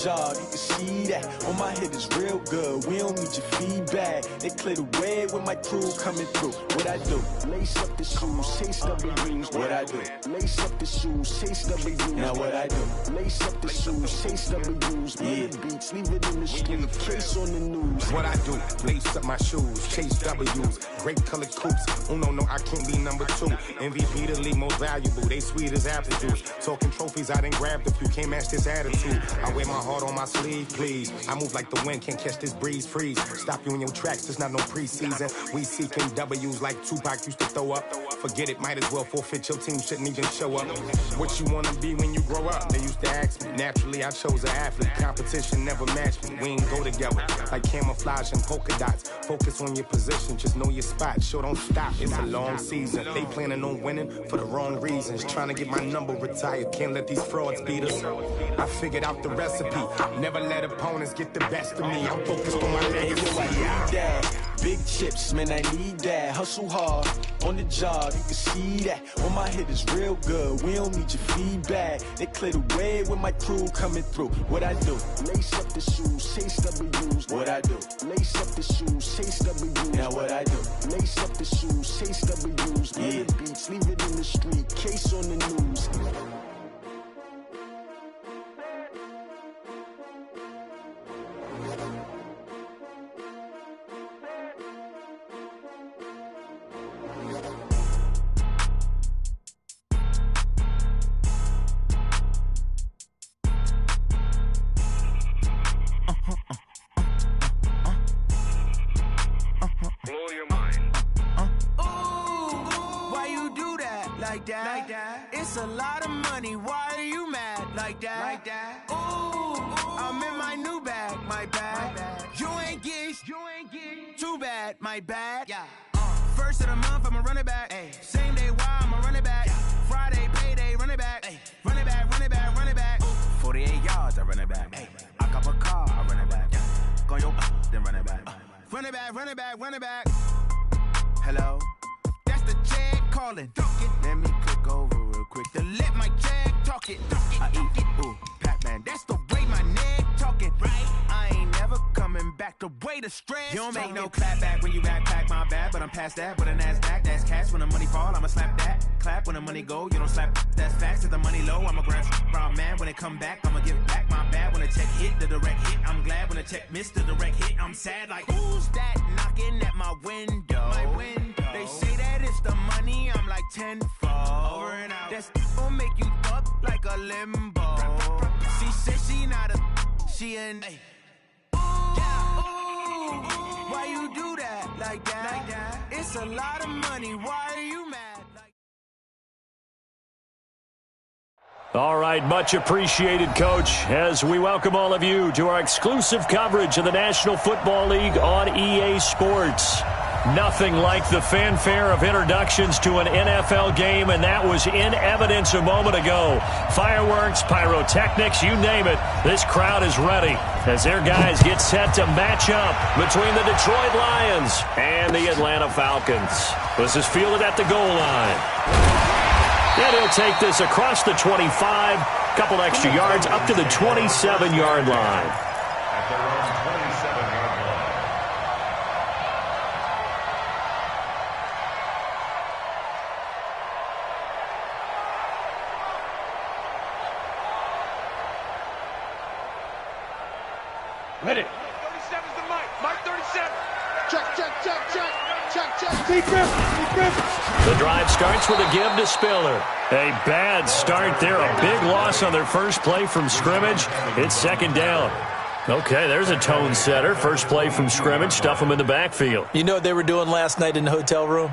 Jog, you can see that on my head is real good. We don't need your feedback. They clear the way with my crew coming through. What I do? Lace up the shoes, chase W's. What I do? Lace up the shoes, chase W's. Now what I do? Lace up the shoes, chase W's. Yeah, beats, leave it in the street, case on the news. What I do? Lace up my shoes, chase W's. Great colored coops. Oh no, I can't be number 2. MVP the league most valuable. They sweet as apple juice. Talking trophies, I done grabbed a few. Can't match this attitude. I wear my heart on my sleeve, please. I move like the wind, can't catch this breeze, freeze. Stop you in your tracks, there's not no preseason. We seeking W's like Tupac used to throw up. Forget it, might as well forfeit, your team shouldn't even show up. What you wanna be when you grow up? They used to ask me. Naturally, I chose an athlete. Competition never matched me. We ain't go together like camouflage and polka dots. Focus on your position, just know your spot. Sure, don't stop, it's a long season. They planning on winning for the wrong reasons. Trying to get my number retired, can't let these frauds beat us. I figured out the recipe. Never let opponents get the best of me. I'm focused on my legacy. Big chips, man, I need that. Hustle hard on the job, you can see that. On my head is real good. We don't need your feedback. They clear the way with my crew coming through. What I do? Lace up the shoes, chase W's. What I do? Lace up the shoes, chase W's. Now what I do? Lace up the shoes, chase W's. Yeah, beats, leave it in the street, case on the news. Like that. It's a lot of money. Why are you mad like that? Ooh, I'm in my new bag, my bad. You ain't get too bad, my bad. Yeah. First of the month, I'ma run it back. Ay. Same day, why I'ma run it back. Yeah. Friday, payday, run it back. Ay. Run it back, run it back, run it back. 48 yards, I run it back. Ay. I cop a car, I run it back. Yeah. Go yo, then run it back. Run it back, run it back, run it back. Hello? That's the check calling. Let me click over real quick to let my check talk it. I eat it, ooh, Pac-Man. That's the way my neck talking. Right? I ain't never coming back the way the stress. You don't make no clap back when you backpack, my bad. But I'm past that with a NASDAQ. That's cash when the money fall, I'ma slap that. Clap when the money go, you don't slap. That's facts. If the money low, I'ma grab brown man. When it come back, I'ma give back my bad. When the check hit, the direct hit. I'm glad when the check missed the direct hit. I'm sad like, who's that knocking at my window? My window. They say that it's the money, I'm like tenfold. Over and out. That's gon' make you up like a limbo. She said she not a, she an. Ooh, why you do that like that? It's a lot of money, why are you mad? All right, much appreciated, Coach, as we welcome all of you to our exclusive coverage of the National Football League on EA Sports. Nothing like the fanfare of introductions to an NFL game, and that was in evidence a moment ago. Fireworks, pyrotechnics, you name it, this crowd is ready as their guys get set to match up between the Detroit Lions and the Atlanta Falcons. This is fielded at the goal line. And he'll take this across the 25, couple extra yards, up to the 27-yard line. Ready. 37's the Mike 37. Check. Defense. The drive starts with a give to Spiller. A bad start there. A big loss on their first play from scrimmage. It's second down. Okay, there's a tone setter. First play from scrimmage. Stuff them in the backfield. You know what they were doing last night in the hotel room?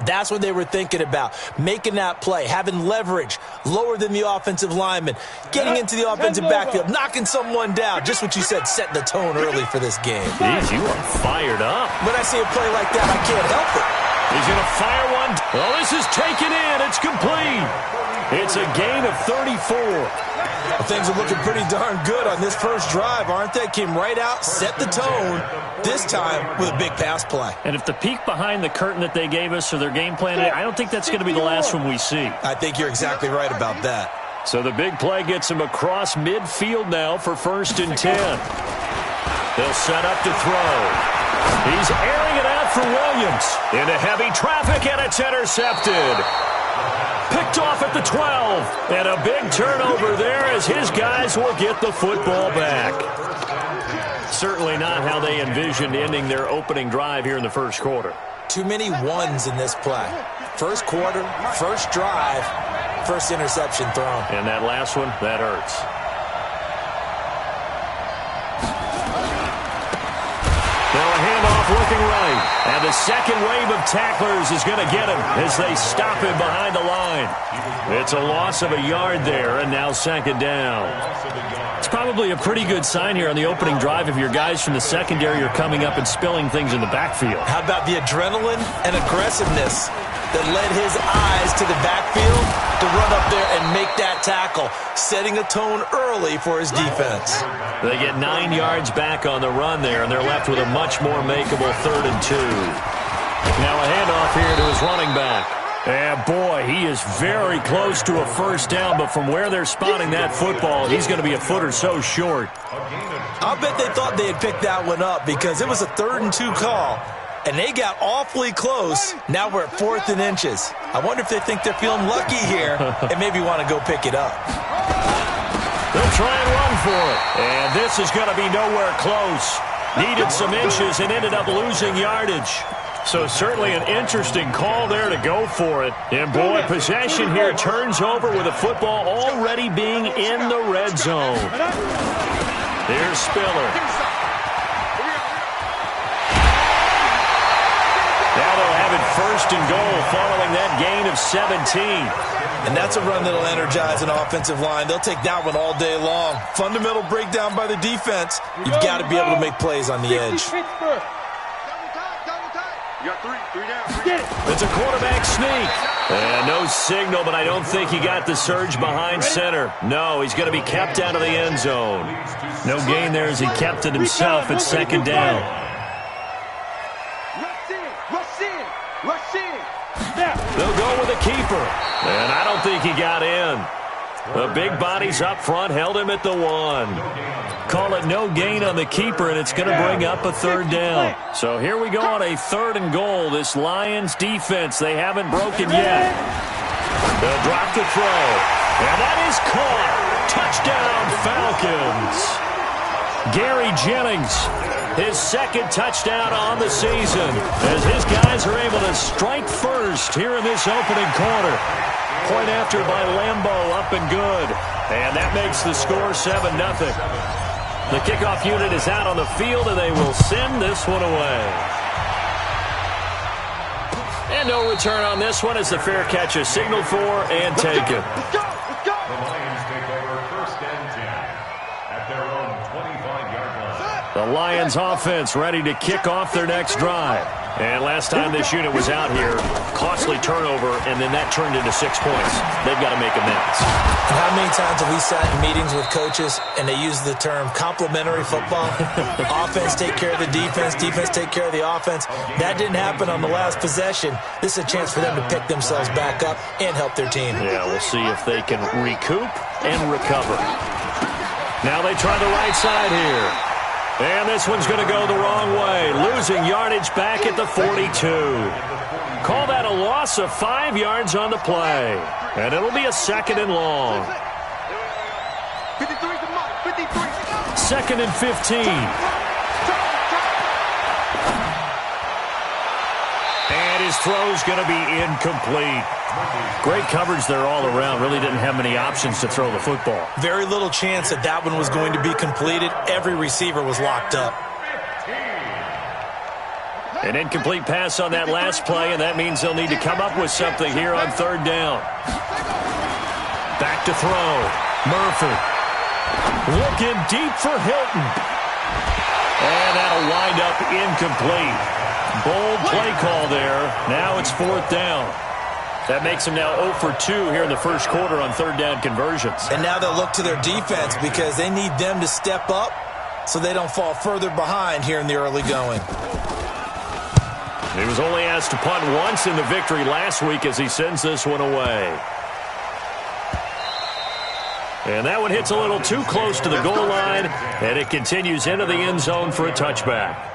That's what they were thinking about. Making that play, having leverage, lower than the offensive lineman, getting into the offensive backfield, knocking someone down. Just what you said, setting the tone early for this game. Jeez, you are fired up. When I see a play like that, I can't help it. He's going to fire one. Oh, this is taken in. It's complete. It's a gain of 34. Well, things are looking pretty darn good on this first drive, aren't they? Came right out, set the tone, this time with a big pass play. And if the peek behind the curtain that they gave us or their game plan, I don't think that's going to be the last one we see. I think you're exactly right about that. So the big play gets him across midfield now for 1st and 10. They'll set up to throw. He's airing it out for Williams. Into heavy traffic, and it's intercepted. Picked off at the 12. And a big turnover there as his guys will get the football back. Certainly not how they envisioned ending their opening drive here in the first quarter. Too many ones in this play. First quarter, first drive, first interception thrown. And that last one, that hurts. Now a handoff looking right. And the second wave of tacklers is going to get him as they stop him behind the line. It's a loss of a yard there, and now 2nd down. It's probably a pretty good sign here on the opening drive if your guys from the secondary are coming up and spilling things in the backfield. How about the adrenaline and aggressiveness that led his eyes to the backfield to run up there and make that tackle, setting a tone early for his defense. They get 9 yards back on the run there, and they're left with a much more makeable 3rd and 2. Now a handoff here to his running back. And boy, he is very close to a first down, but from where they're spotting that football, he's going to be a foot or so short. I'll bet they thought they had picked that one up because it was a 3rd and 2 call, and they got awfully close. Now we're at 4th and inches. I wonder if they think they're feeling lucky here and maybe want to go pick it up. They'll try and run for it, and this is going to be nowhere close. Needed some inches and ended up losing yardage. So certainly an interesting call there to go for it. And boy, possession here turns over with the football already being in the red zone. Here's Spiller. Now they'll have it 1st and goal following that gain of 17. And that's a run that'll energize an offensive line. They'll take that one all day long. Fundamental breakdown by the defense. You've got to be able to make plays on the edge. You got three down. It's a quarterback sneak. And no signal, but I don't think he got the surge behind center. No, he's going to be kept out of the end zone. No gain there as he kept it himself at 2nd down. Rush in. They'll go with a keeper. And I don't think he got in. The big bodies up front held him at the 1. Call it no gain on the keeper, and it's going to bring up a 3rd down. So here we go on a 3rd and goal. This Lions defense, they haven't broken yet. They'll drop the throw. And that is caught. Touchdown, Falcons. Gary Jennings, his 2nd touchdown on the season, as his guys are able to strike first here in this opening quarter. Point after by Lambo, up and good. And that makes the score 7-0. The kickoff unit is out on the field, and they will send this one away. And no return on this one as the fair catch is signaled for and taken. Let's go. The Lions take over 1st and 10 at their own 25-yard line. The Lions offense ready to kick off their next drive. And last time this unit was out here, costly turnover, and then that turned into 6 points. They've got to make amends. And how many times have we sat in meetings with coaches and they use the term complementary football? Offense take care of the defense, defense take care of the offense. That didn't happen on the last possession. This is a chance for them to pick themselves back up and help their team. Yeah, we'll see if they can recoup and recover. Now they try the right side here. And this one's going to go the wrong way, losing yardage back at the 42. Call that a loss of 5 yards on the play. And it'll be a 2nd and long. 53's the mark. 53. 2nd and 15. And his throw's going to be incomplete. Great coverage there all around. Really didn't have many options to throw the football. Very little chance that that one was going to be completed. Every receiver was locked up. An incomplete pass on that last play, and that means they'll need to come up with something here on 3rd down. Back to throw. Murphy. Looking deep for Hilton. And that'll wind up incomplete. Bold play call there. Now it's 4th down. That makes them now 0 for 2 here in the first quarter on 3rd down conversions. And now they'll look to their defense because they need them to step up so they don't fall further behind here in the early going. He was only asked to punt once in the victory last week as he sends this one away. And that one hits a little too close to the goal line, and it continues into the end zone for a touchback.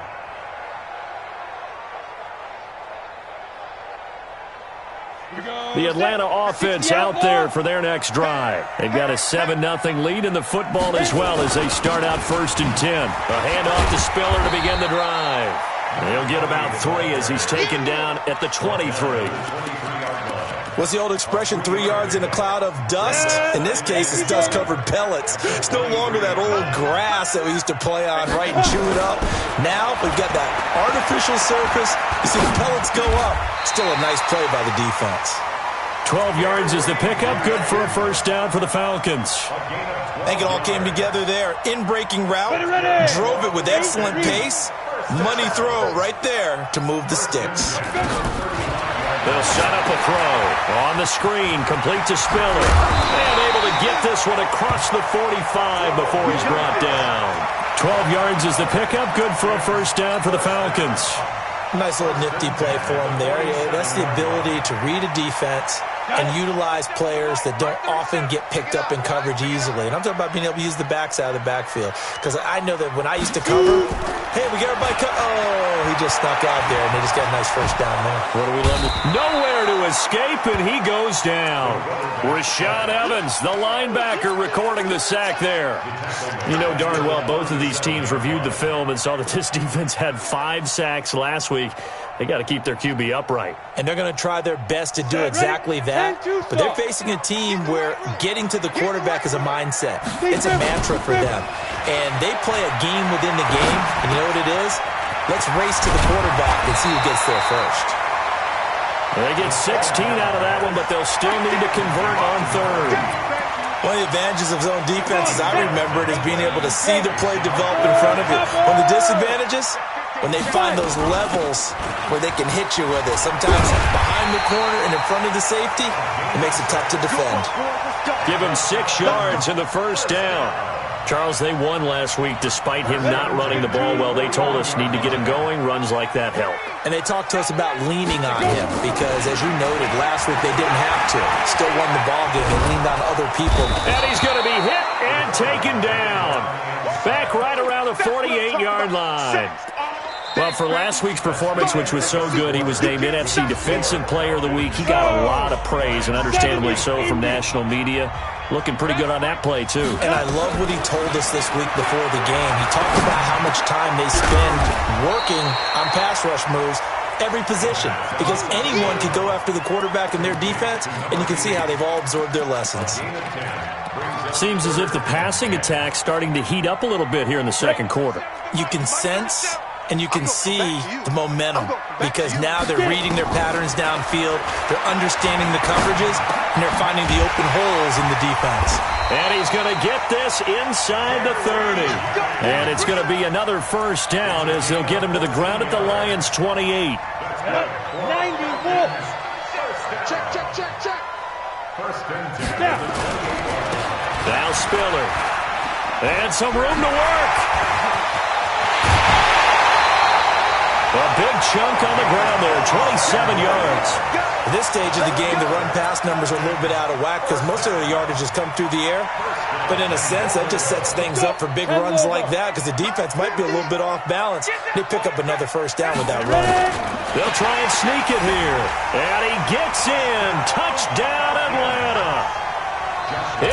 The Atlanta offense out there for their next drive. They've got a 7-0 lead in the football as well as they start out 1st and 10. A handoff to Spiller to begin the drive. He'll get about 3 as he's taken down at the 23. What's the old expression, 3 yards in a cloud of dust? In this case, it's dust-covered pellets. It's no longer that old grass that we used to play on, right, and chew it up. Now we've got that artificial surface. You see the pellets go up. Still a nice play by the defense. 12 yards is the pickup. Good for a 1st down for the Falcons. I think it all came together there. In-breaking route. Drove it with excellent pace. Money throw right there to move the sticks. They'll set up a throw. On the screen, complete to Spiller. And able to get this one across the 45 before he's brought down. 12 yards is the pickup. Good for a 1st down for the Falcons. Nice little nifty play for him there. Yeah, that's the ability to read a defense and utilize players that don't often get picked up in coverage easily. And I'm talking about being able to use the backside of the backfield. Because I know that when I used to cover, hey, we got everybody cut. Oh, he just snuck out there, and they just got a nice 1st down there. What do we love? Nowhere to escape, and he goes down. Rashad Evans, the linebacker, recording the sack there. You know darn well both of these teams reviewed the film and saw that this defense had 5 sacks last week. They got to keep their QB upright. And they're going to try their best to do exactly that. But they're facing a team where getting to the quarterback is a mindset. It's a mantra for them. And they play a game within the game. And you know what it is? Let's race to the quarterback and see who gets there first. They get 16 out of that one, but they'll still need to convert on 3rd. One of the advantages of zone defense, as I remember it, is being able to see the play develop in front of you. One of the disadvantages, when they find those levels where they can hit you with it. Sometimes behind the corner and in front of the safety, it makes it tough to defend. Give him 6 yards in the 1st down. Charles, they won last week despite him not running the ball well. They told us need to get him going. Runs like that help. And they talked to us about leaning on him because, as you noted, last week they didn't have to. Still won the ball game and leaned on other people. And he's going to be hit and taken down. Back right around the 48-yard line. Well, for last week's performance, which was so good, he was named NFC Defensive Player of the Week. He got a lot of praise, and understandably so, from national media. Looking pretty good on that play, too. And I love what he told us this week before the game. He talked about how much time they spend working on pass rush moves, every position, because anyone could go after the quarterback in their defense, and you can see how they've all absorbed their lessons. Seems as if the passing attack's starting to heat up a little bit here in the 2nd quarter. You can sense and you can see the momentum because now they're reading their patterns downfield, they're understanding the coverages, and they're finding the open holes in the defense. And he's going to get this inside the 30. And it's going to be another 1st down as they'll get him to the ground at the Lions' 28. 90 volts. Check. 1st and 10. Now Spiller. And some room to work. A big chunk on the ground there, 27 yards. At this stage of the game, the run-pass numbers are a little bit out of whack because most of the yardage has come through the air. But in a sense, that just sets things up for big runs like that because the defense might be a little bit off balance. They pick up another 1st down with that run. They'll try and sneak it here. And he gets in. Touchdown, Atlanta.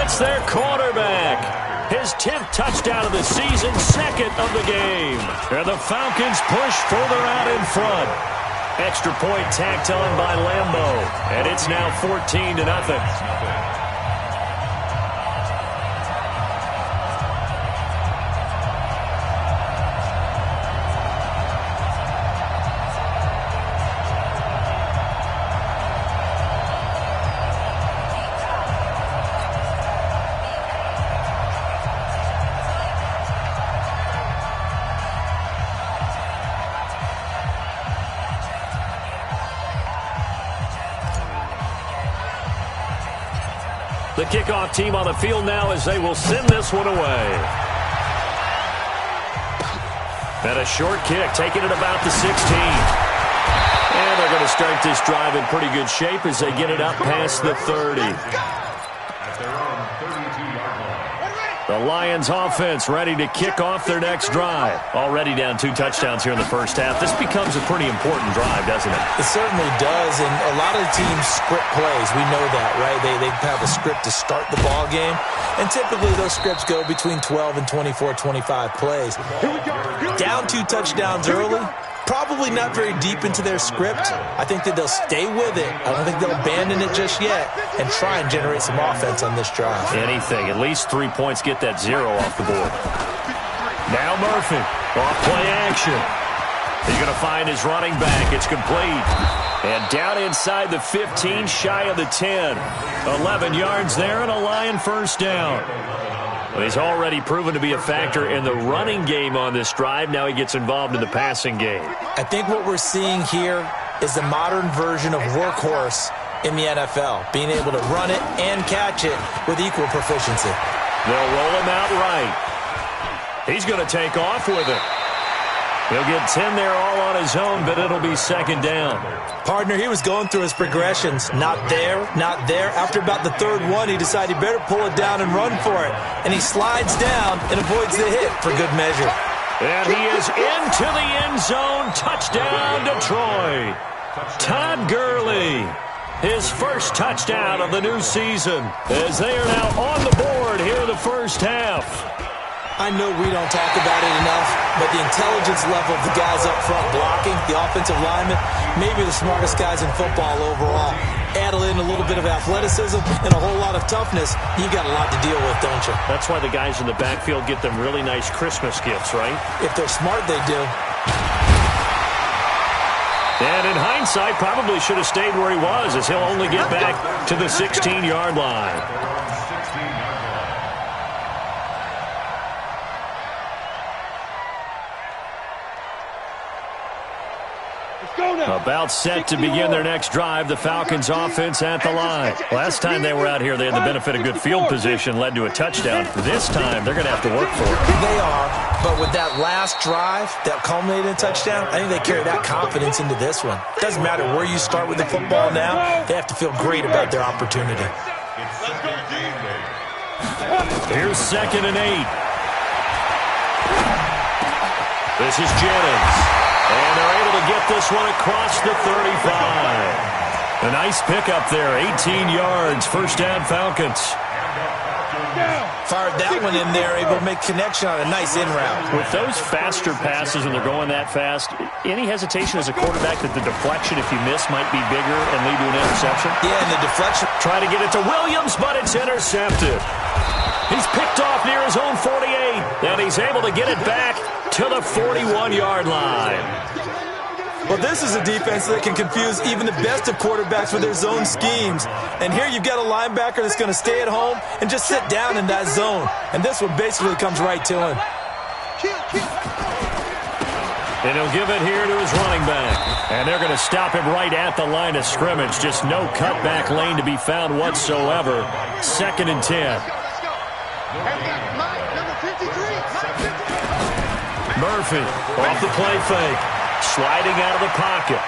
It's their quarterback. His 10th touchdown of the season, 2nd of the game. And the Falcons push further out in front. Extra point tacked on by Lambeau. And it's now 14-0. The kickoff team on the field now as they will send this one away. And a short kick, taking it about the 16. And they're going to start this drive in pretty good shape as they get it up past the 30. At their own 32-yard line. The Lions offense ready to kick off their next drive. Already down 2 touchdowns here in the first half. This becomes a pretty important drive, doesn't it? It certainly does, and a lot of teams script plays. We know that, right? They have a script to start the ball game, and typically those scripts go between 12 and 24, 25 plays. Down 2 touchdowns early. Probably not very deep into their script. I think that they'll stay with it. I don't think they'll abandon it just yet and try and generate some offense on this drive. Anything. At least 3 points, get that 0 off the board. Now Murphy. Off play action. He's going to find his running back. It's complete. And down inside the 15, shy of the 10. 11 yards there and a Lion first down. Well, he's already proven to be a factor in the running game on this drive. Now he gets involved in the passing game. I think what we're seeing here is the modern version of workhorse in the NFL, being able to run it and catch it with equal proficiency. They'll roll him out right. He's going to take off with it. He'll get 10 there all on his own, but it'll be second down. Partner, he was going through his progressions. Not there, not there. After about the third one, he decided he better pull it down and run for it. And he slides down and avoids the hit for good measure. And he is into the end zone. Touchdown, Detroit. Todd Gurley, his first touchdown of the new season, as they are now on the board here in the first half. I know we don't talk about it enough, but the intelligence level of the guys up front blocking, the offensive linemen, maybe the smartest guys in football overall. Add in a little bit of athleticism and a whole lot of toughness, you got a lot to deal with, don't you? That's why the guys in the backfield get them really nice Christmas gifts, right? If they're smart, they do. And in hindsight, probably should have stayed where he was, as he'll only get back to the 16-yard line. About set to begin their next drive, the Falcons offense at the line. Last time they were out here, they had the benefit of good field position, led to a touchdown. This time, they're going to have to work for it. They are, but with that last drive that culminated in a touchdown, I think they carry that confidence into this one. Doesn't matter where you start with the football now, they have to feel great about their opportunity. Here's 2nd and 8. This is Jennings. And they're able to get this one across the 35. A nice pickup there, 18 yards, first down Falcons. Fired that one in there, able to make connection on a nice in route. With those faster passes and they're going that fast, any hesitation as a quarterback that the deflection, if you miss, might be bigger and lead to an interception? Yeah, and the deflection. Try to get it to Williams, but it's intercepted. He's picked off near his own 48, and he's able to get it back to the 41-yard line. Well, this is a defense that can confuse even the best of quarterbacks with their zone schemes. And here you've got a linebacker that's going to stay at home and just sit down in that zone. And this one basically comes right to him. And he'll give it here to his running back. And they're going to stop him right at the line of scrimmage. Just no cutback lane to be found whatsoever. 2nd and 10. Murphy off the play fake, sliding out of the pocket.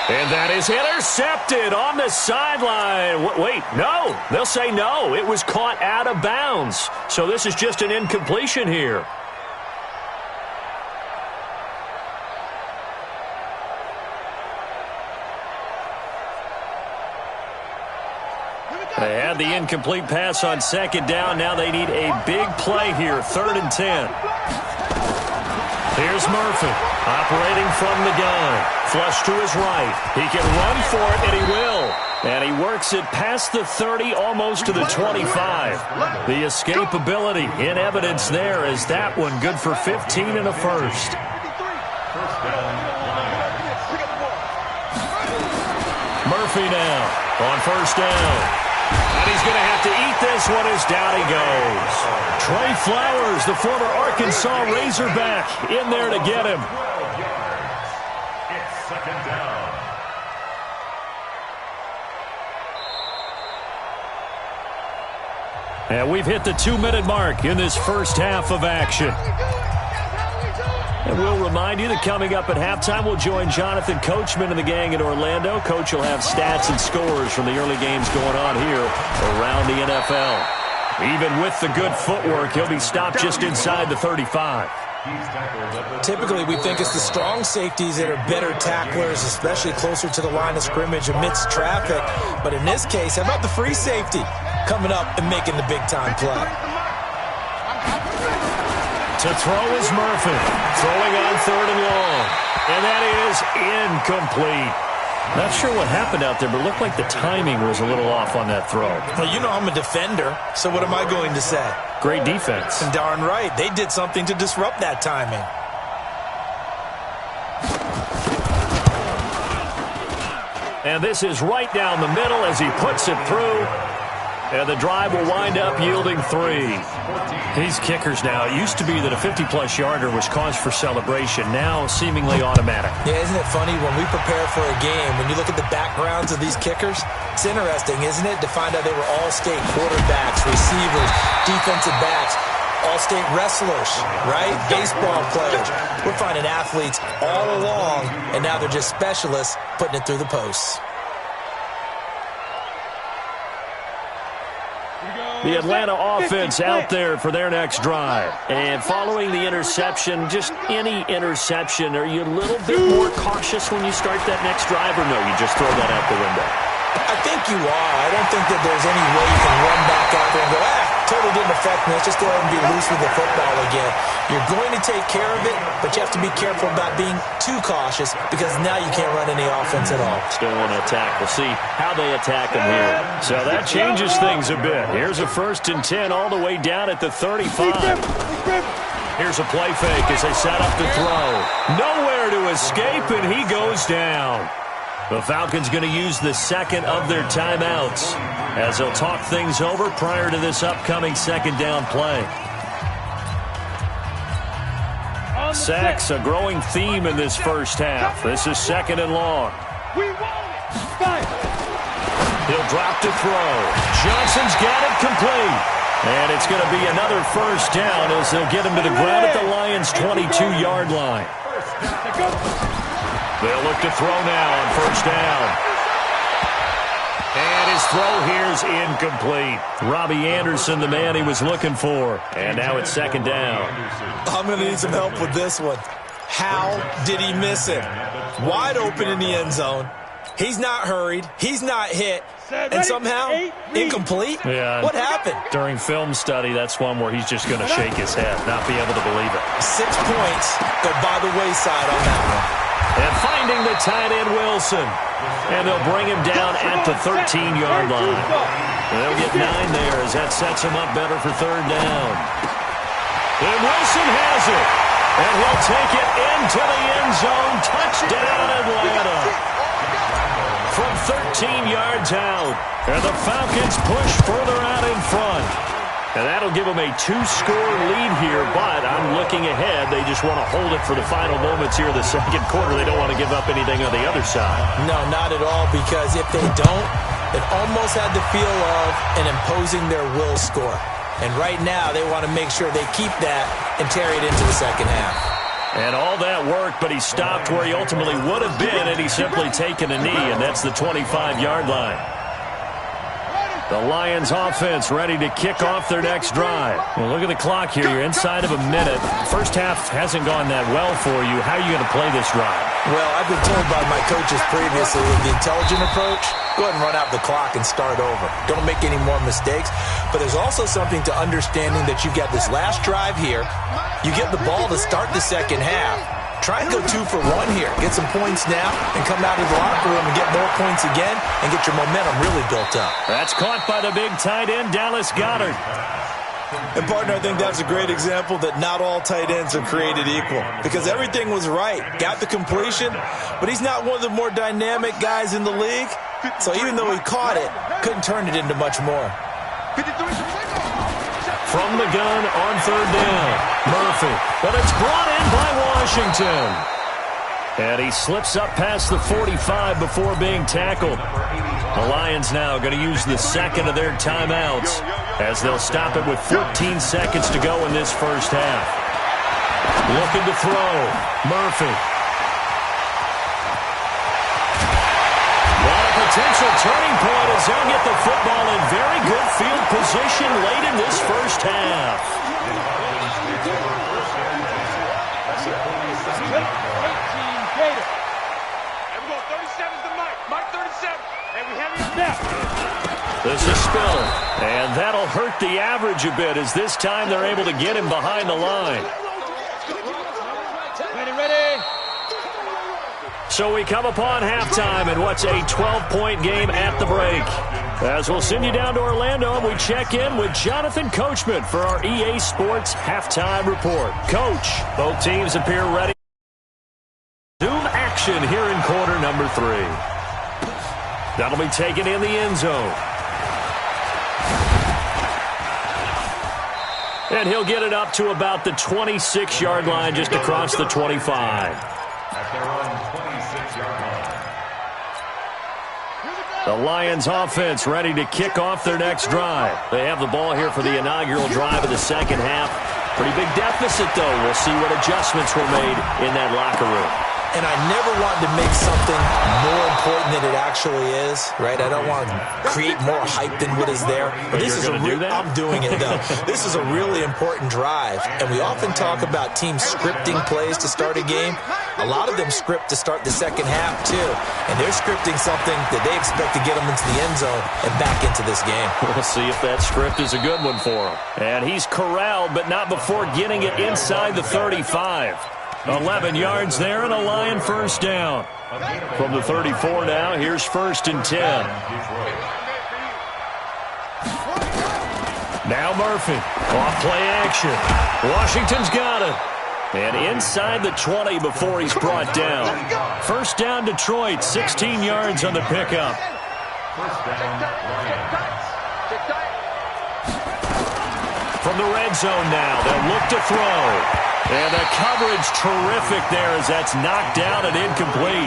And that is intercepted on the sideline. Wait, no. They'll say no. It was caught out of bounds. So this is just an incompletion here. They had the incomplete pass on 2nd down. Now they need a big play here, 3rd and 10. Here's Murphy, operating from the gun. Flush to his right. He can run for it, and he will. And he works it past the 30, almost to the 25. The escapability in evidence there is that one good for 15 and a first. Murphy now on first down. And he's going to have to eat this one as down he goes. Trey Flowers, the former Arkansas Razorback, in there to get him. It's 2nd down. And we've hit the 2-minute mark in this first half of action. And we'll remind you that coming up at halftime, we'll join Jonathan Coachman and the gang in Orlando. Coach will have stats and scores from the early games going on here around the NFL. Even with the good footwork, he'll be stopped just inside the 35. Typically, we think it's the strong safeties that are better tacklers, especially closer to the line of scrimmage amidst traffic. But in this case, how about the free safety coming up and making the big-time play? To throw is Murphy. Throwing on 3rd and long. And that is incomplete. Not sure what happened out there, but it looked like the timing was a little off on that throw. Well, you know I'm a defender, so what am I going to say? Great defense. And darn right, they did something to disrupt that timing. And this is right down the middle as he puts it through. And the drive will wind up yielding 3. These kickers now, it used to be that a 50-plus yarder was cause for celebration. Now seemingly automatic. Yeah, isn't it funny when we prepare for a game, when you look at the backgrounds of these kickers, it's interesting, isn't it, to find out they were all-state quarterbacks, receivers, defensive backs, all-state wrestlers, right? Baseball players. We're finding athletes all along, and now they're just specialists putting it through the posts. The Atlanta offense out there for their next drive. And following the interception, just any interception, are you a little bit more cautious when you start that next drive, or no, you just throw that out the window? I think you are. I don't think that there's any way you can run back out there and go, totally didn't affect me. Let's just go ahead and be loose with the football again. You're going to take care of it, but you have to be careful about being too cautious because now you can't run any offense at all. Still want to attack. We'll see how they attack them here. So that changes things a bit. Here's a 1st and 10 all the way down at the 35. Here's a play fake as they set up to throw. Nowhere to escape, and he goes down. The Falcons going to use the second of their timeouts as they'll talk things over prior to this upcoming 2nd down play. Sacks, a growing theme in this first half. This is 2nd and long. He'll drop to throw. Johnson's got it complete. And it's going to be another 1st down as they'll get him to the ground at the Lions' 22-yard line. They'll look to throw now on 1st down. And his throw here's incomplete. Robbie Anderson, the man he was looking for. And now it's 2nd down. I'm going to need some help with this one. How did he miss it? Wide open in the end zone. He's not hurried. He's not hit. And somehow, incomplete? Yeah. What happened? During film study, that's one where he's just going to shake his head, not be able to believe it. 6 points go by the wayside on that one. And finding the tight end, Wilson. And they'll bring him down at the 13-yard line. They'll get 9 there as that sets him up better for 3rd down. And Wilson has it. And he'll take it into the end zone. Touchdown, Atlanta. From 13 yards out. And the Falcons push further out in front. And that'll give them a 2-score lead here, but I'm looking ahead. They just want to hold it for the final moments here in the 2nd quarter. They don't want to give up anything on the other side. No, not at all, because if they don't, it almost had the feel of an imposing their will score. And right now, they want to make sure they keep that and carry it into the 2nd half. And all that work, but he stopped where he ultimately would have been, and he's simply taken a knee, and that's the 25-yard line. The Lions offense ready to kick off their next drive. Well, look at the clock here. You're inside of a minute. First half hasn't gone that well for you. How are you going to play this drive? Well, I've been told by my coaches previously with the intelligent approach, go ahead and run out the clock and start over. Don't make any more mistakes. But there's also something to understanding that you've got this last drive here. You get the ball to start the 2nd half. Try and go 2 for 1 here. Get some points now and come out of the locker room and get more points again and get your momentum really built up. That's caught by the big tight end, Dallas Goedert. And, partner, I think that's a great example that not all tight ends are created equal because everything was right. Got the completion, but he's not one of the more dynamic guys in the league. So even though he caught it, couldn't turn it into much more. From the gun on 3rd down, Murphy. But it's brought in by Washington. And he slips up past the 45 before being tackled. The Lions now going to use the 2nd of their timeouts as they'll stop it with 14 seconds to go in this first half. Looking to throw, Murphy. What a potential turning point as they'll get the football in very good field position late in this first half. 18 Gator. And we go 37 to Mike. Mike 37. And we have you now. This is Spiller. And that'll hurt the average a bit as this time they're able to get him behind the line. Ready. So we come upon halftime in what's a 12-point game at the break. As we'll send you down to Orlando, and we check in with Jonathan Coachman for our EA Sports Halftime Report. Coach, both teams appear ready. Zoom action here in quarter number 3. That'll be taken in the end zone. And he'll get it up to about the 26-yard line just across the 25. At their own 26-yard line. The Lions offense ready to kick off their next drive. They have the ball here for the inaugural drive of the second half. Pretty big deficit, though. We'll see what adjustments were made in that locker room. And I never want to make something more important than it actually is, right? I don't want to create more hype than what is there. But this is I'm doing it, though. This is a really important drive. And we often talk about teams scripting plays to start a game. A lot of them script to start the second half, too. And they're scripting something that they expect to get them into the end zone and back into this game. We'll see if that script is a good one for him. And he's corralled, but not before getting it inside the 35. 11 yards there and a Lion first down. From the 34 now, here's 1st and 10. Now Murphy. Off play action. Washington's got it. And inside the 20 before he's brought down. First down Detroit, 16 yards on the pickup. First down, Lions. From the red zone now, they'll look to throw. And the coverage terrific there as that's knocked down and incomplete.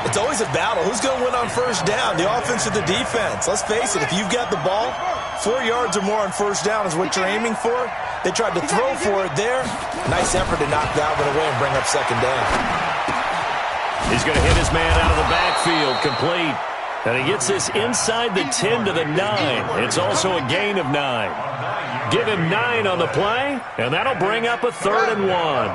It's always a battle. Who's going to win on first down, the offense or the defense? Let's face it, if you've got the ball, 4 yards or more on first down is what you're aiming for. They tried to throw for it there. Nice effort to knock that one away and bring up second down. He's going to hit his man out of the backfield, complete. And he gets this inside the 10 to the 9. It's also a gain of 9. Give him 9 on the play, and that'll bring up a 3rd and 1.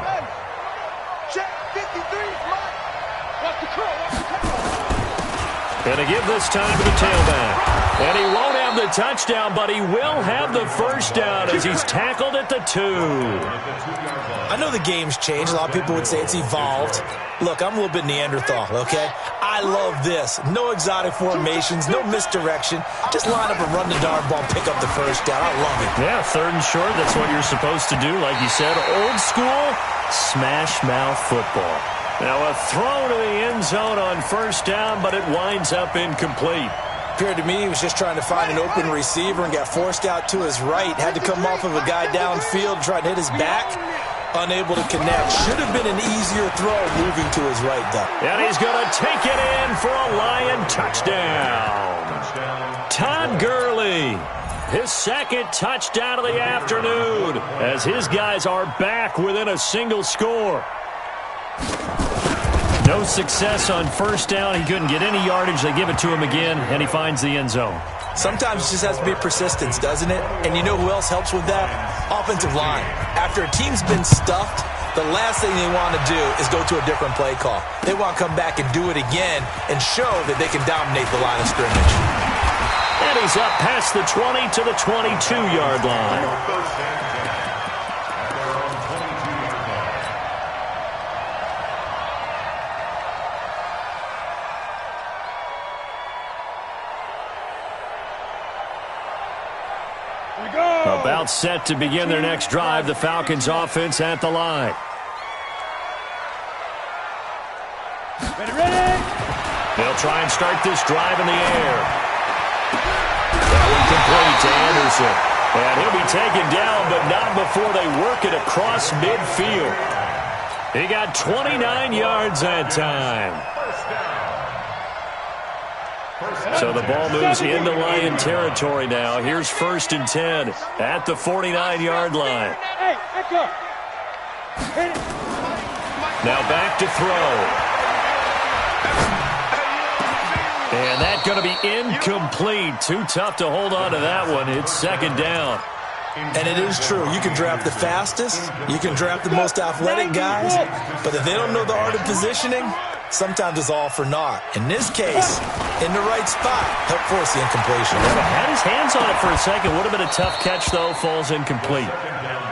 And a give this time to the tailback. And he won't have the touchdown, but he will have the first down as he's tackled at the 2. I know the game's changed. A lot of people would say it's evolved. Look, I'm a little bit Neanderthal, okay? I love this. No exotic formations, no misdirection. Just line up and run the darn ball, pick up the first down. I love it. Yeah, 3rd and short, that's what you're supposed to do. Like you said, old school, smash mouth football. Now a throw to the end zone on first down, but it winds up incomplete. Appeared to me he was just trying to find an open receiver and got forced out to his right. Had to come off of a guy downfield, try to hit his back. Unable to connect. Should have been an easier throw moving to his right, though. And he's going to take it in for a Lion touchdown. Todd Gurley, his 2nd touchdown of the afternoon as his guys are back within a single score. No success on first down. He couldn't get any yardage. They give it to him again, and he finds the end zone. Sometimes it just has to be persistence, doesn't it? And you know who else helps with that? Offensive line. After a team's been stuffed, the last thing they want to do is go to a different play call. They want to come back and do it again and show that they can dominate the line of scrimmage. And he's up past the 20 to the 22-yard line. About set to begin their next drive, the Falcons offense at the line. Ready. They'll try and start this drive in the air. That one complete to Anderson. And he'll be taken down, but not before they work it across midfield. He got 29 yards that time. So the ball moves into Lion territory now. Here's 1st and 10 at the 49-yard line. Now back to throw. And that's going to be incomplete. Too tough to hold on to that one. It's second down. And it is true. You can draft the fastest. You can draft the most athletic guys. But if they don't know the art of positioning, sometimes it's all for naught. In this case, in the right spot, help force the incompletion. Had his hands on it for a second. Would have been a tough catch, though. Falls incomplete.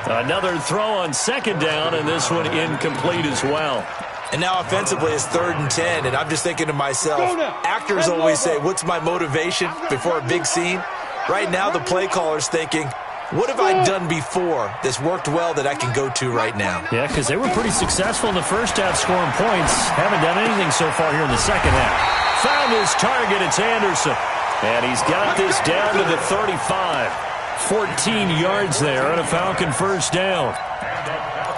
Another throw on second down, and this one incomplete as well. And now offensively it's 3rd and 10, and I'm just thinking to myself, actors always say, what's my motivation before a big scene? Right now the play caller's thinking, what have I done before that's worked well that I can go to right now? Yeah, because they were pretty successful in the first half scoring points. Haven't done anything so far here in the second half. Found his target. It's Anderson. And he's got this down to the 35. 14 yards there on a Falcon first down.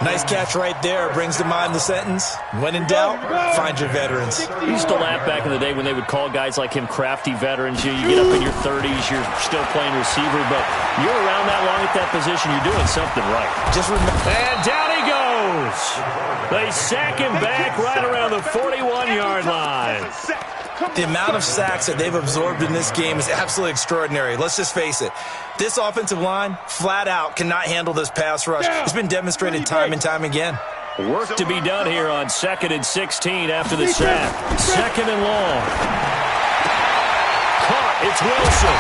Nice catch right there. Brings to mind the sentence, when in doubt, find your veterans. We used to laugh back in the day when they would call guys like him crafty veterans. You get up in your 30s, you're still playing receiver, but you're around that long at that position, you're doing something right. Just remember. And down he goes. They sack him back right around the 41-yard line. The amount of sacks that they've absorbed in this game is absolutely extraordinary. Let's just face it. This offensive line, flat out, cannot handle this pass rush. It's been demonstrated time and time again. Work to be done here on 2nd and 16 after the sack. 2nd and long. Caught. It's Wilson.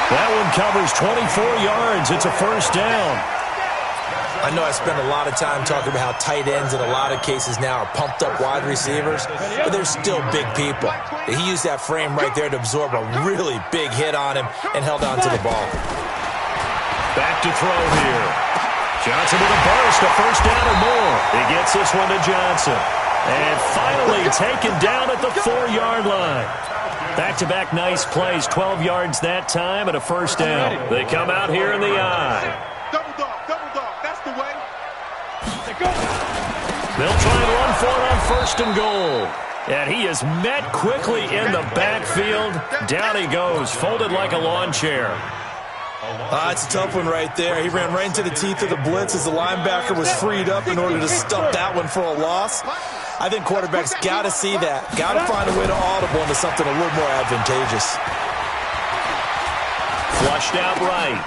That one covers 24 yards. It's a first down. I know I spent a lot of time talking about how tight ends in a lot of cases now are pumped up wide receivers, but they're still big people. He used that frame right there to absorb a really big hit on him and held on to the ball. Back to throw here. Johnson with a burst, a first down or more. He gets this one to Johnson. And finally taken down at the 4-yard line. Back-to-back nice plays, 12 yards that time and a first down. They come out here in the eye. They'll try and run for it on 1st and goal. And he is met quickly in the backfield. Down he goes, folded like a lawn chair. It's a tough one right there. He ran right into the teeth of the blitz as the linebacker was freed up in order to stop that one for a loss. I think quarterbacks got to see that. Got to find a way to audible into something a little more advantageous. Flushed out right.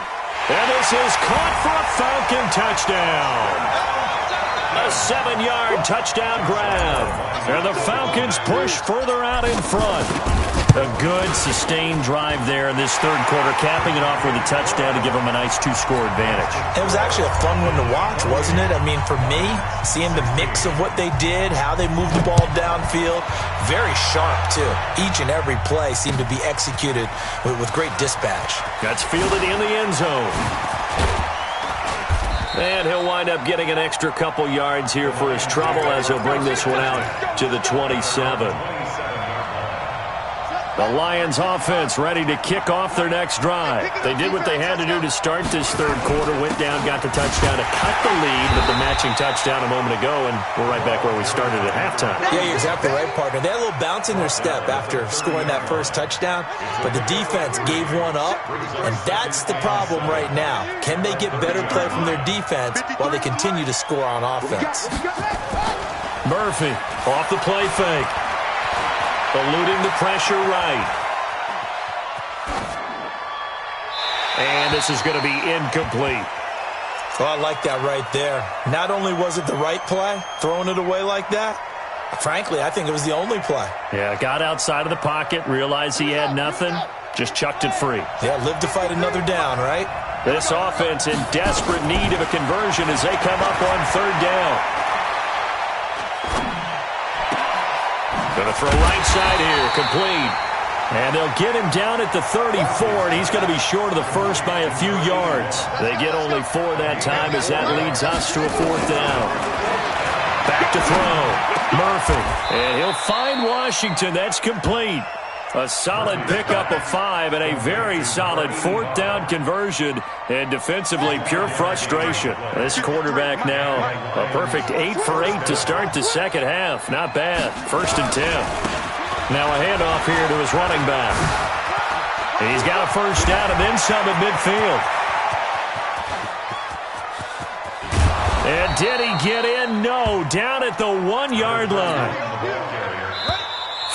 And this is caught for a Falcon touchdown. A 7-yard touchdown grab. And the Falcons push further out in front. A good, sustained drive there in this 3rd quarter, capping it off with a touchdown to give them a nice 2-score advantage. It was actually a fun one to watch, wasn't it? I mean, for me, seeing the mix of what they did, how they moved the ball downfield, very sharp, too. Each and every play seemed to be executed with great dispatch. That's fielded in the end zone. And he'll wind up getting an extra couple yards here for his trouble as he'll bring this one out to the 27. The Lions offense ready to kick off their next drive. They did what they had to do to start this 3rd quarter, went down, got the touchdown to cut the lead with the matching touchdown a moment ago, and we're right back where we started at halftime. Yeah, you're exactly right, partner. They had a little bounce in their step after scoring that first touchdown, but the defense gave one up, and that's the problem right now. Can they get better play from their defense while they continue to score on offense? Murphy off the play fake. Eluding the pressure right. And this is going to be incomplete. Well, I like that right there. Not only was it the right play, throwing it away like that, frankly, I think it was the only play. Yeah, got outside of the pocket, realized he had nothing, just chucked it free. Yeah, live to fight another down, right? This offense in desperate need of a conversion as they come up on 3rd down. Going to throw right side here, complete. And they'll get him down at the 34, and he's going to be short of the first by a few yards. They get only 4 that time as that leads us to a 4th down. Back to throw. Murphy. And he'll find Washington. That's complete. A solid pickup of 5 and a very solid 4th down conversion. And defensively, pure frustration. This quarterback now a perfect 8 for 8 to start the second half. Not bad. 1st and 10. Now a handoff here to his running back. He's got a first down and then some at midfield. And did he get in? No. Down at the 1-yard line.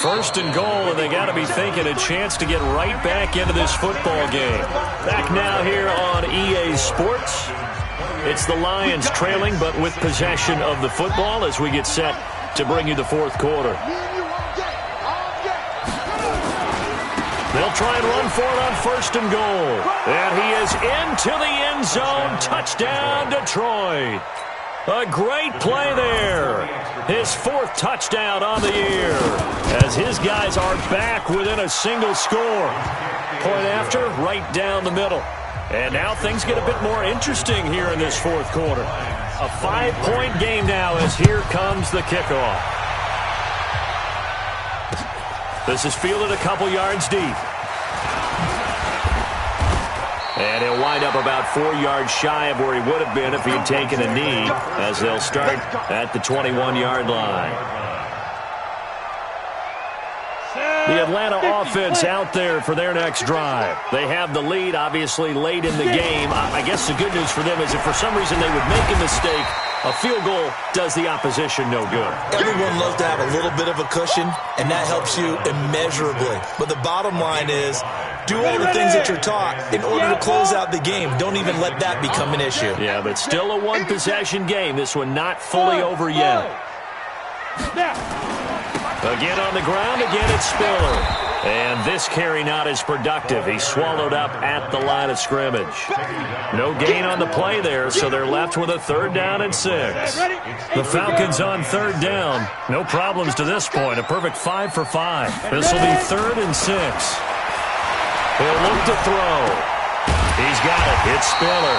First and goal, and they got to be thinking a chance to get right back into this football game. Back now here on EA Sports. It's the Lions trailing, but with possession of the football as we get set to bring you the fourth quarter. They'll try and run for it on first and goal. And he is into the end zone. Touchdown, Detroit. A great play there. His fourth touchdown on the year as his guys are back within a single score. Point after, right down the middle. And now things get a bit more interesting here in this fourth quarter. A 5-point game now as here comes the kickoff. This is fielded a couple yards deep. And he'll wind up about 4 yards shy of where he would have been if he had taken a knee, as they'll start at the 21-yard line. The Atlanta offense out there for their next drive. They have the lead, obviously, late in the game. I guess the good news for them is if for some reason they would make a mistake, a field goal does the opposition no good. Everyone loves to have a little bit of a cushion, and that helps you immeasurably. But the bottom line is, do all the things that you're taught in order to close out the game. Don't even let that become an issue. Yeah, but still a one-possession game. This one not fully over yet. Again on the ground, again it's Spiller. And this carry not as productive. He's swallowed up at the line of scrimmage. No gain on the play there, so they're left with a 3rd down and 6. The Falcons on 3rd down. No problems to this point. A perfect 5 for 5. This will be 3rd and 6. He'll look to throw. He's got it. It's Spiller.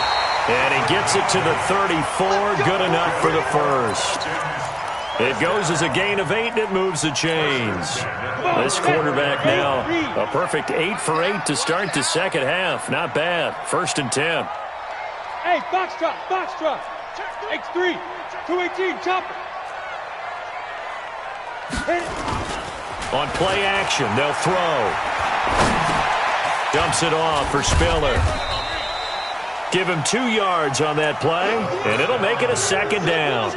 And he gets it to the 34. Good enough for the first. It goes as a gain of 8, and it moves the chains. This quarterback now, a perfect 8 for 8 to start the second half. Not bad. 1st and 10. Hey, box truck. X3, 218, chopper. On play action, they'll throw. Dumps it off for Spiller. Give him 2 yards on that play, and it'll make it a 2nd down.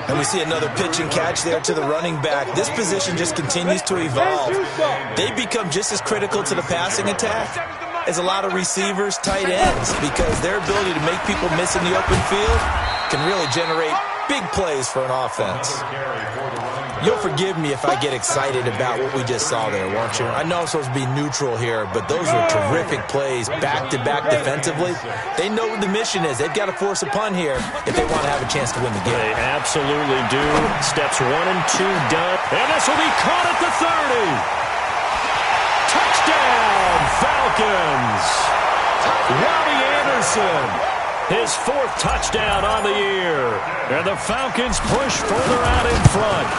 And we see another pitch and catch there to the running back. This position just continues to evolve. They become just as critical to the passing attack as a lot of receivers, tight ends, because their ability to make people miss in the open field can really generate big plays for an offense. You'll forgive me if I get excited about what we just saw there, won't you? I know I'm supposed to be neutral here, but those were terrific plays back-to-back defensively. They know what the mission is. They've got to force a punt here if they want to have a chance to win the game. They absolutely do. Steps 1 and 2 done. And this will be caught at the 30. Touchdown, Falcons. Robbie Anderson. His 4th touchdown on the year. And the Falcons push further out in front.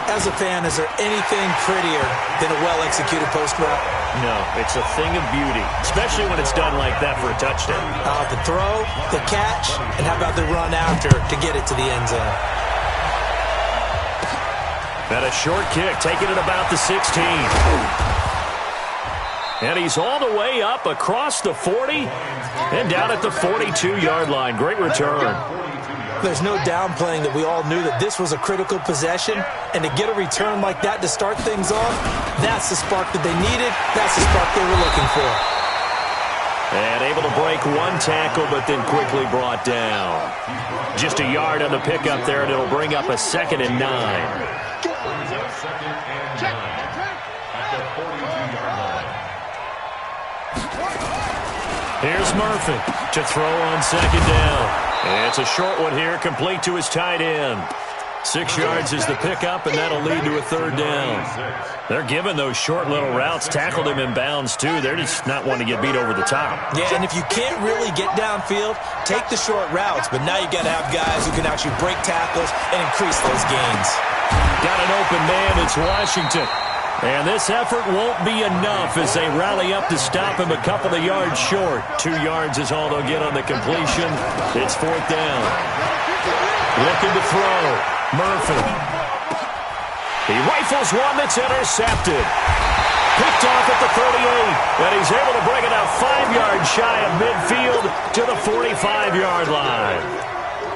As a fan, is there anything prettier than a well-executed post route? No, it's a thing of beauty, especially when it's done like that for a touchdown. The throw, the catch, and how about the run after to get it to the end zone? And a short kick, taking it about the 16. And he's all the way up across the 40 and down at the 42-yard line. Great return. There's no downplaying that we all knew that this was a critical possession, and to get a return like that to start things off, that's the spark that they needed. That's the spark they were looking for. And able to break 1 tackle, but then quickly brought down. Just a yard on the pickup there, and it'll bring up a 2nd and 9. Here's Murphy to throw on 2nd down. And it's a short one here, complete to his tight end. 6 yards is the pickup, and that'll lead to a 3rd down. They're giving those short little routes. Tackled him in bounds, too. They're just not wanting to get beat over the top. Yeah, and if you can't really get downfield, take the short routes. But now you've got to have guys who can actually break tackles and increase those gains. Got an open man. It's Washington. And this effort won't be enough as they rally up to stop him a couple of yards short. 2 yards is all they'll get on the completion. It's 4th down. Looking to throw. Murphy. He rifles one that's intercepted. Picked off at the 38. And he's able to bring it out 5 yards shy of midfield to the 45-yard line.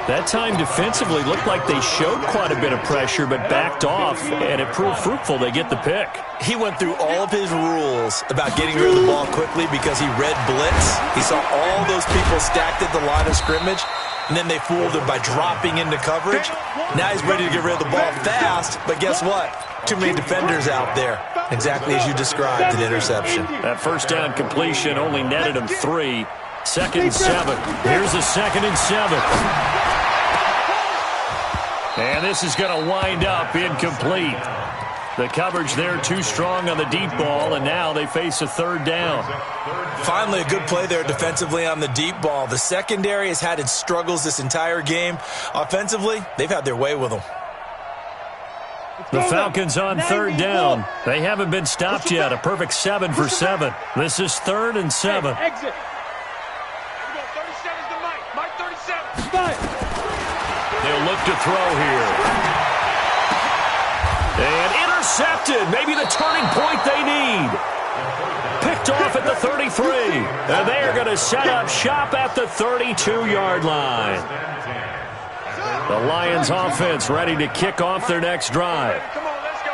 That time defensively looked like they showed quite a bit of pressure but backed off, and it proved fruitful. They get the pick. He went through all of his rules about getting rid of the ball quickly because he read blitz. He saw all those people stacked at the line of scrimmage, and then they fooled him by dropping into coverage. Now he's ready to get rid of the ball fast, but guess what? Too many defenders out there. Exactly as you described, an interception. That first down completion only netted him 3. 2nd and 7. Here's a 2nd and 7. And this is going to wind up incomplete. The coverage there too strong on the deep ball, and now they face a 3rd down. Finally, a good play there defensively on the deep ball. The secondary has had its struggles this entire game. Offensively, they've had their way with them. The Falcons on 3rd down. They haven't been stopped yet. A perfect 7 for 7. This is 3rd and 7. Exit. 37's the Mike 37. They'll look to throw here. And intercepted. Maybe the turning point they need. Picked off at the 33. And they are going to set up shop at the 32-yard line. The Lions offense ready to kick off their next drive. Come on, let's go.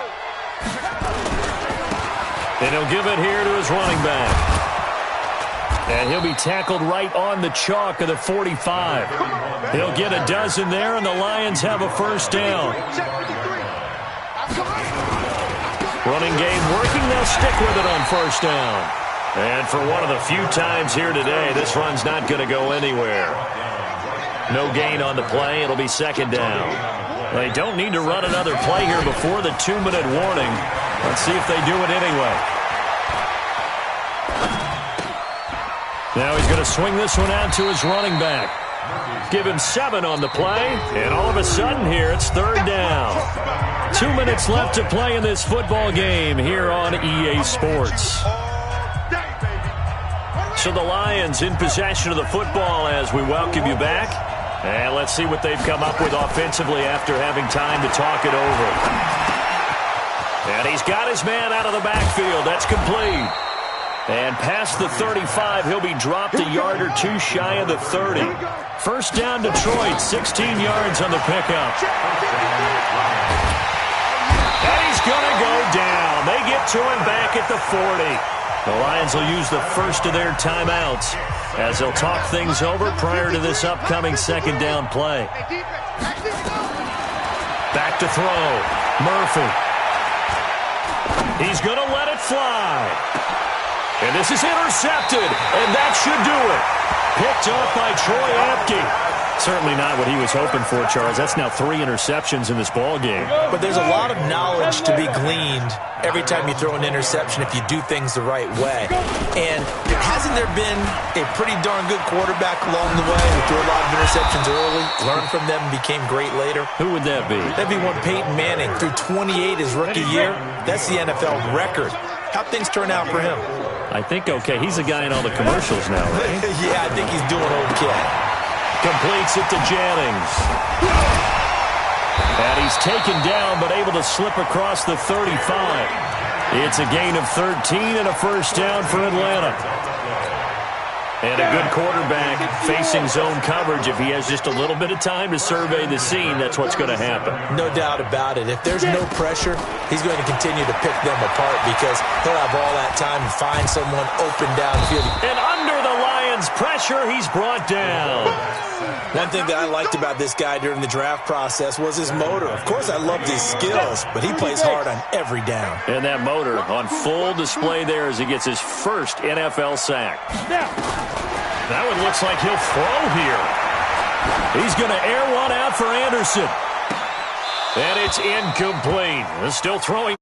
And he'll give it here to his running back. And he'll be tackled right on the chalk of the 45. He'll get a dozen there, and the Lions have a first down. Running game working. They'll stick with it on first down. And for one of the few times here today, this run's not going to go anywhere. No gain on the play. It'll be 2nd down. They don't need to run another play here before the 2-minute warning. Let's see if they do it anyway. Now he's going to swing this one out to his running back. Give him 7 on the play, and all of a sudden here it's 3rd down. 2 minutes left to play in this football game here on EA Sports. So the Lions in possession of the football as we welcome you back. And let's see what they've come up with offensively after having time to talk it over. And he's got his man out of the backfield. That's complete. And past the 35, he'll be dropped a yard or two shy of the 30. First down Detroit, 16 yards on the pickup. And he's going to go down. They get to him back at the 40. The Lions will use the first of their timeouts as they'll talk things over prior to this upcoming 2nd down play. Back to throw. Murphy. He's going to let it fly. And this is intercepted, and that should do it. Picked off by Troy Apke. Certainly not what he was hoping for, Charles. That's now 3 interceptions in this ball game. But there's a lot of knowledge to be gleaned every time you throw an interception if you do things the right way. And hasn't there been a pretty darn good quarterback along the way who threw a lot of interceptions early, learned from them, and became great later? Who would that be? That'd be one Peyton Manning. Threw 28 his rookie year. That's the NFL record. How'd things turn out for him? I think okay. He's a guy in all the commercials now, right? Yeah, I think he's doing okay. Completes it to Jennings. And he's taken down, but able to slip across the 35. It's a gain of 13 and a first down for Atlanta. And a good quarterback facing zone coverage. If he has just a little bit of time to survey the scene, that's what's going to happen. No doubt about it. If there's no pressure, he's going to continue to pick them apart because he'll have all that time to find someone open downfield. And under the Lions' pressure, he's brought down. One thing that I liked about this guy during the draft process was his motor. Of course, I loved his skills, but he plays hard on every down. And that motor on full display there as he gets his first NFL sack. That one looks like he'll throw here. He's going to air one out for Anderson. And it's incomplete. Still throwing.